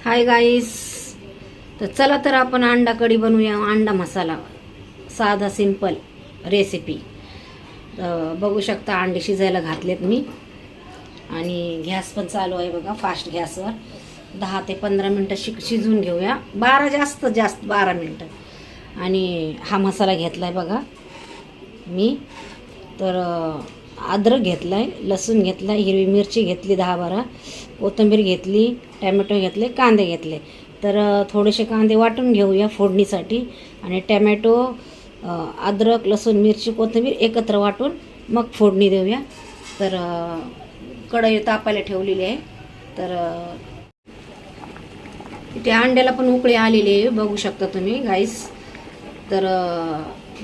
Hi guys, तर चला तर आपण अंडा कढी बनवूया. अंडा मसाला, साधा सिंपल रेसिपी. बघू शकता अंडे शिजायला घातलेत मी आणि गॅस पण चालू आहे बघा, फास्ट गॅसवर. 10 ते 15 मिनटं शिजवून घेऊया. 12 मिनटं. आणि हा मसाला घेतलाय बघा मी. तर अद्रक घेतलाय, लसूण घेतलाय, हिरवी मिरची घेतली 10-12, कोथिंबीर घेतली, टॅमॅटो घेतले, कांदे घेतले. तर थोडेसे कांदे वाटून घेऊया फोडणीसाठी. आणि टॅमॅटो, अद्रक, लसूण, मिरची, कोथिंबीर एकत्र वाटून मग फोडणी देऊया. तर कढई तापायला ठेवलेली आहे. तर इथे अंड्याला पण उकळी आलेली आहे, बघू शकता तुम्ही गाईस. तर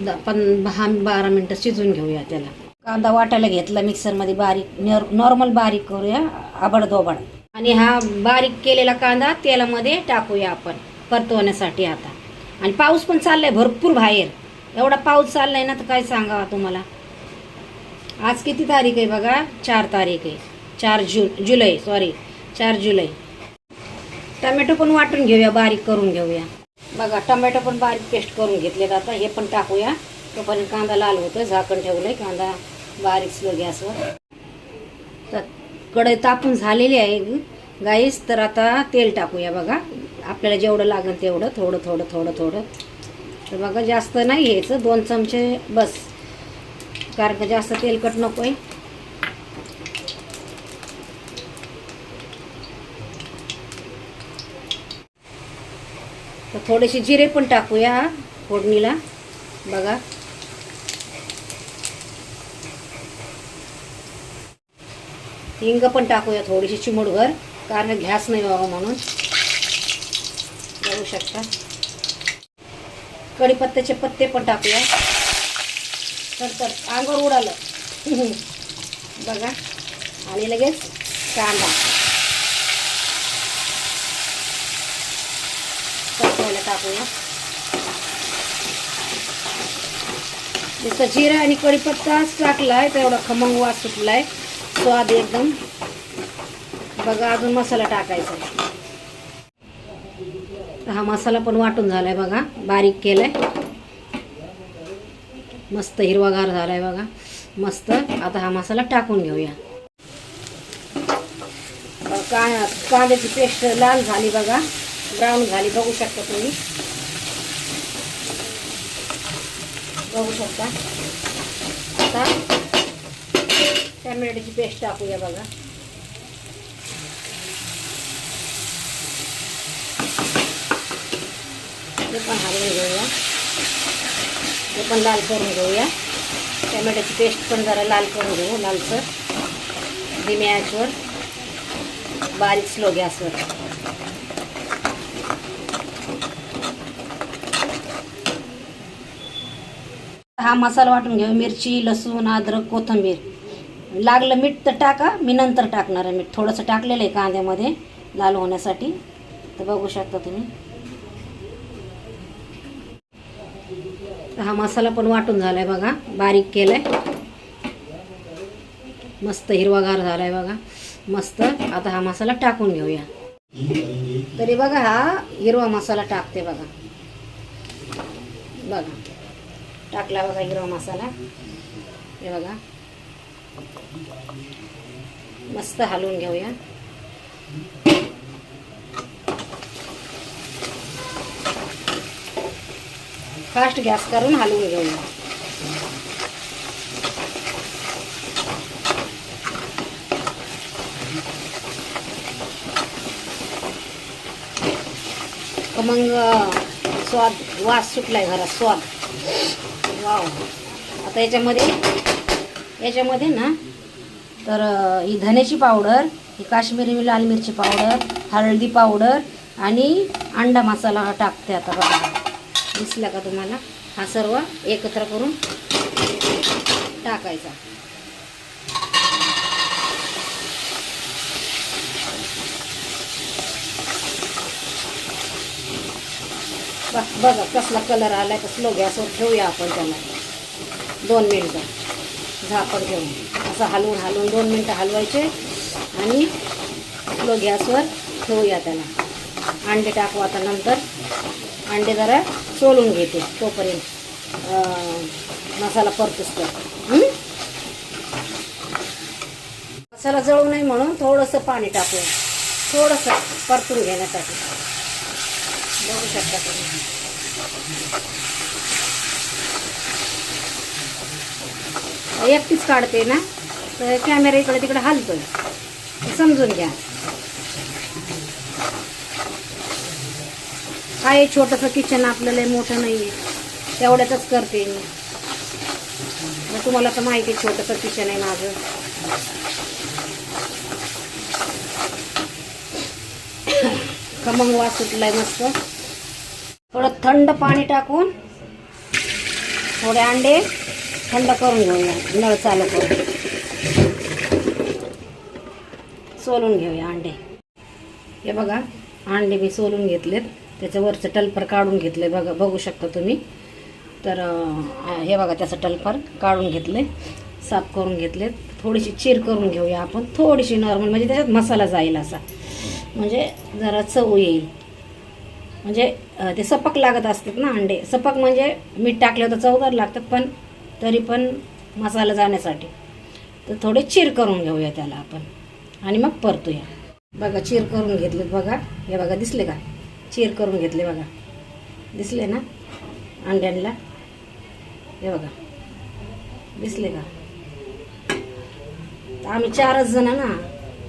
10-12 मिनटं शिजवून घेऊया त्याला. कांदा वाटायला घेतला मिक्सरमध्ये, बारीक नॉर्मल बारीक करूया, आबडधोबड. आणि हा बारीक केलेला कांदा तेलामध्ये टाकूया आपण परतवण्यासाठी आता. आणि पाऊस पण चाललाय भरपूर बाहेर, एवढा पाऊस चाललाय ना, तर काय सांगावा तुम्हाला. आज किती तारीख आहे बघा, 4 तारीख आहे. 4 जुलै. टमॅटो पण वाटून घेऊया, बारीक करून घेऊया बघा. टमॅटो पण बारीक पेस्ट करून घेतलेत. आता हे पण टाकूया. तोपर्यंत कांदा लाल होतोय, झाकण ठेवलंय. कांदा बारीक स्लो गॅसवर. तर कढई तापून झालेली आहे गाईस. तर आता तेल टाकूया बघा, आपल्याला जेवढं लागेल तेवढं, थोडं. तर बघा जास्त नाही घ्यायचं, 2 चमचे बस, कारण का जास्त तेलकट नको आहे. तर थोडेसे जिरे पण टाकूया फोडणीला बघा. हिंग पण टाकूया थोडीशी चिमूटभर, कारण गॅस नाही व्हावा म्हणून. बघू शकता. कढीपत्त्याचे पत्ते पण टाकूया. तर अंगावर उडालं बघा. आणि लगेच कांदा परतायला टाकूया. नुसतं जिरा आणि कढीपत्ताच टाकलाय, तेवढा खमंग वास सुटलाय, स्वाद एकदम. बघा अजून मसाला टाकायचा. हा मसाला पण वाटून झालाय बघा, बारीक केलाय, मस्त हिरवागार झालाय बघा, मस्त. आता हा मसाला टाकून घेऊया. कांद्याची पेस्ट लाल झाली बघा, ब्राऊन झाली, बघू शकता तुम्ही. बघू शकता. आता टॅमॅटोची पेस्ट टाकूया बघा. ते पण हलवून घेऊया. ते पण लाल करून घेऊया. टॅमॅटोची पेस्ट पण जरा लाल करून घेऊ, लालसर. धीम्या आचेवर, बारीक स्लो गॅसवर. हा मसाला वाटून घेऊ. मिरची, लसूण, अद्रक, कोथिंबीर. लागलं मीठ तर टाका, मी नंतर टाकणार आहे मीठ. थोडंसं टाकलेलं आहे कांद्यामध्ये लाल होण्यासाठी. तर बघू शकता तुम्ही. हा मसाला पण वाटून झालाय बघा, बारीक केलाय, मस्त हिरवागार झालाय बघा, मस्त. आता हा मसाला टाकून घेऊया. तरी बघा हा हिरवा मसाला टाकते बघा. टाकला बघा हिरवा मसाला. हे बघा, मस्त हलवून घेऊया. फास्ट गॅस करून हलवून घेऊया. खमंग स्वाद, वास सुटलाय घरात, स्वाद. वाव. आता याच्यामध्ये ना, तर ही धण्याची पावडर, ही काश्मीरी लाल मिरची पावडर, हळदी पावडर आणि अंडा मसाला टाकते आता बघा. दिसला का तुम्हाला? हा सर्व एकत्र करून टाकायचा. बघा कसला कलर आलाय. स्लो गॅसवर ठेवूया आपण त्याला 2 मिनटं झाकण ठेवून. असं हलवून 2 मिनटं हलवायचे आणि स्लो गॅसवर ठेवूया त्याला. अंडे टाकू आता नंतर. अंडे जरा सोलून घेते तोपर्यंत मसाला परतूस तर. मसाला जळू नये म्हणून थोडंसं पाणी टाकूया, थोडंसं परतून घेण्यासाठी. बघू शकता तुम्ही. एकटीच काढते ना, तर कॅमेरा इकडे तिकडे हलतोय, समजून घ्या. काय छोटंसं किचन, आपल्याला मोठं नाही आहे, तेवढ्यातच करते मी. मग तुम्हाला तर माहिती आहे छोटंसं किचन आहे माझं. खमंग वास सुटलाय मस्त. थोडं थंड पाणी टाकून थोडे अंडे थंड करून घेऊया, नळ चालू करून सोलून घेऊया अंडे. हे बघा अंडे मी सोलून घेतलेत, त्याच्यावरचं टलपर काढून घेतले. बघा बघू शकता तुम्ही. तर हे बघा त्याचं टलपर काढून घेतले, साफ करून घेतलेत. थोडीशी चीर करून घेऊया आपण, थोडीशी नॉर्मल, म्हणजे त्याच्यात मसाला जाईल असा, म्हणजे जरा चव येईल. म्हणजे ते सपक लागत असतात ना अंडे. सपक म्हणजे मीठ टाकलं तर चवदार लागतात, पण तरी पण मसाला जाण्यासाठी तर थोडे चीर करून घेऊया त्याला आपण आणि मग परतूया. बघा चीर करून घेतलेत बघा. हे बघा दिसले का, चीर करून घेतले बघा, दिसले ना अंड्यांना. हे बघा दिसले का. तर आम्ही 4च जण ना,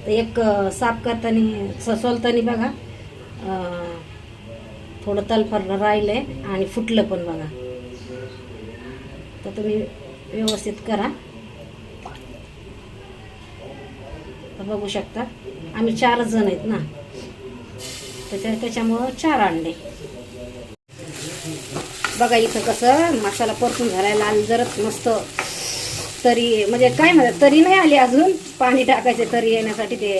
तर एक साफ करताना सोलताना बघा थोडं तलफर राहिलंय आणि फुटलं पण बघा. तर तुम्ही व्यवस्थित करा. तर बघू शकता आम्ही 4च जण आहेत ना, त्याच्यामुळं 4 अंडे. बघा इथं कसं मसाला परतून झालाय, लाल जरच मस्त तरी, म्हणजे काय म्हणतात तरी नाही आली अजून, पाणी टाकायचे तरी येण्यासाठी. ते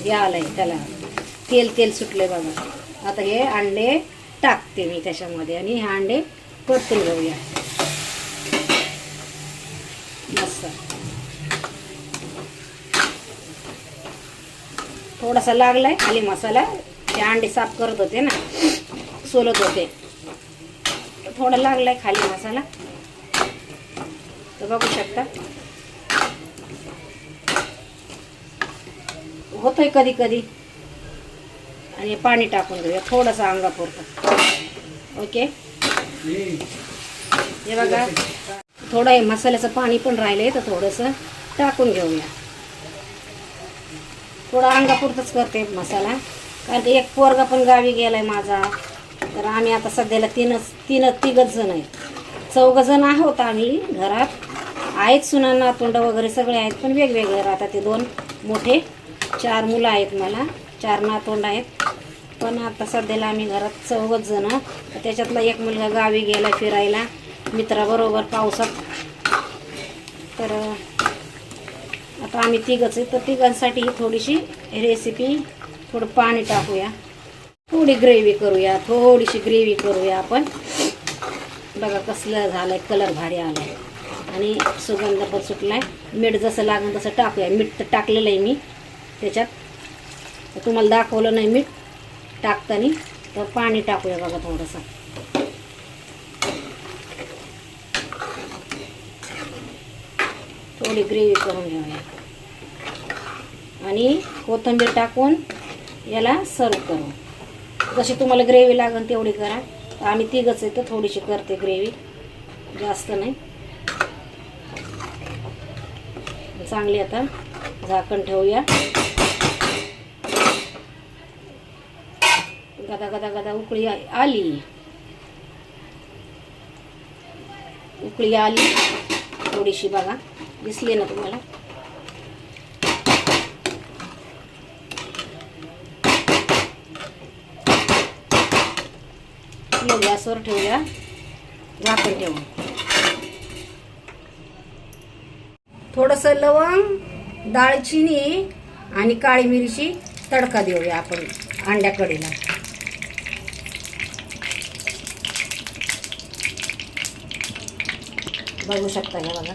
हे आलंय त्याला, तेल तेल सुटले बघा. आता हे अंडे टाकते मी त्याच्यामध्ये आणि हे अंडे परतून घेऊया मस्त. थोडासा लागलाय खाली मसाला, ते अंडे साफ करत होते ना, सोलत होते, थोडा लागलाय खाली मसाला. तर बघू शकता होतोय कधी कधी. आणि पाणी टाकून घेऊया थोडंसं अंगापुरतं. ओके हे बघा थोडं हे मसाल्याचं पाणी पण राहिलंय, तर थोडंसं टाकून घेऊया. थोडं अंगापुरतंच करते मसाला, कारण की एक पोरगा पण गावी गेलाय माझा. तर आम्ही आता सध्याला तिघच जण आहेत. 4 जण आहोत आम्ही घरात. आहेत सुना नातोंड वगैरे सगळे आहेत, पण वेगवेगळे राहतात. ते 2 मोठे, 4 मुलं आहेत मला, 4 नातोंड आहेत. पण आता सध्याला आम्ही घरात 4च जण. त्याच्यातला एक मुलगा गावी गेला फिरायला मित्राबरोबर पावसात. तर आता आम्ही 3घच आहे. तर 3घांसाठी थोडीशी रेसिपी, थोडं पाणी टाकूया, थोडी ग्रेव्ही करूया, थोडीशी ग्रेव्ही करूया आपण. बघा कसलं झालंय, कलर भारी आलाय आणि सुगंध पण सुटलाय. मीठ जसं लागेल तसं टाकूया. मीठ तर टाकलेलं आहे मी त्याच्यात, तर तुम्हाला दाखवलं नाही मीठ टाकताना. तर पाणी टाकूया बघा थोडंसं. थोडी ग्रेव्ही करून घेऊया आणि कोथिंबीर टाकून याला सर्व करू. जशी तुम्हाला ग्रेव्ही लागेल तेवढी करा. आम्ही 3घच आहे तर थोडीशी करते ग्रेव्ही, जास्त नाही. चांगली आता झाकण ठेवूया. गदा गदा गदा उकळी आली, उकळी आली थोडीशी बघा, दिसली ना तुम्हाला. गॅसवर ठेवूया, झाकण ठेवून. थोडंसं लवंग, दालचिनी आणि काळी मिरची तडका देऊया आपण अंड्या कढीला. बघू शकता हे बघा,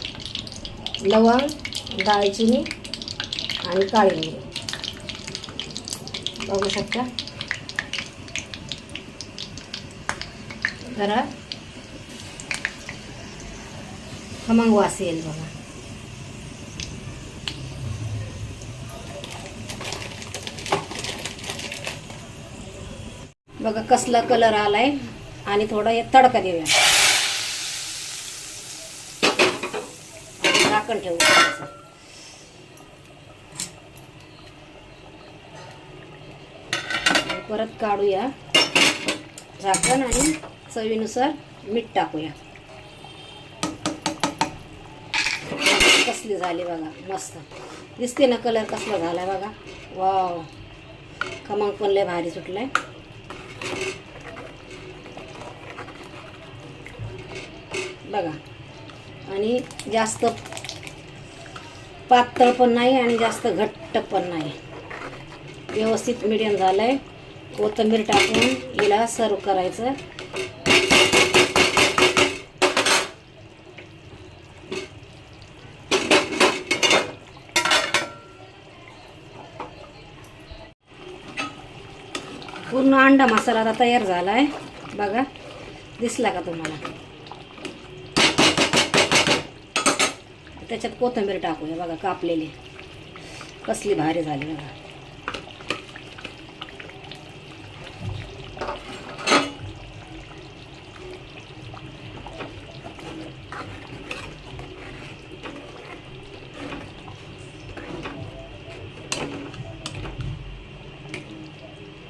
लवंग, दालचिनी आणि काळी मिरी. बघू शकता जरा खमंग वास येईल बघा. बघा कसला कलर आलाय. आणि थोडा हे तडका देऊया. झाकण ठेवू. परत काढूया झाकण आणि चवीनुसार मीठ टाकूया. कसली झाली बघा, मस्त दिसते ना कलर कसला झाला बघा. वाव, खमंग पण लय भारी सुटलाय. बघा, आणि जास्त पातळ पण नाही आणि जास्त घट्ट पण नाही, व्यवस्थित मीडियम झालंय. कोथिंबीर टाकून हिला सर्व करायचं. पूर्ण अंडा मसाला आता तयार झालाय बघा. दिसला का तुम्हाला? त्याच्यात कोथिंबीर टाकूया बघा, कापलेली कसली भारी झाली बघा.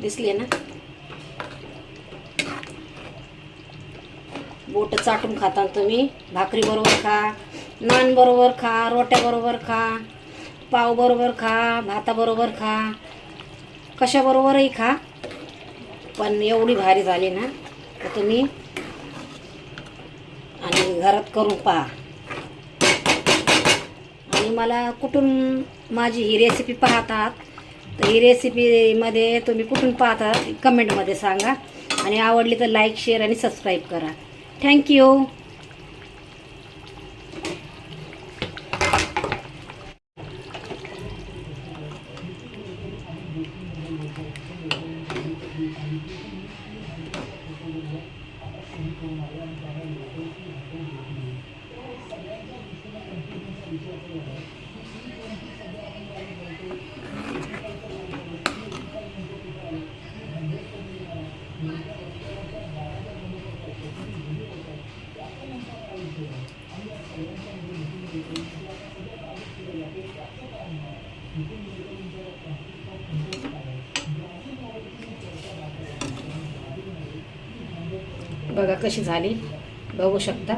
दिसली ना? बोट चाटून खाता तुम्ही. भाकरी बरोबर खा, नान बरोबर खा, रोट्या बरोबर खा, पाव बरोबर खा, भाता बरोबर खा, कशा बरोबरही खा. पण एवढी भारी झाली ना तर तुम्ही आणि घरात करून पहा. आणि मला कुठून माझी ही रेसिपी पाहतात तर ही रेसिपीमध्ये तुम्ही कुठून पाहता कमेंटमध्ये सांगा. आणि आवडली तर लाईक, शेअर आणि सबस्क्राईब करा. थँक्यू. बघा कशी झाली, बघू शकता.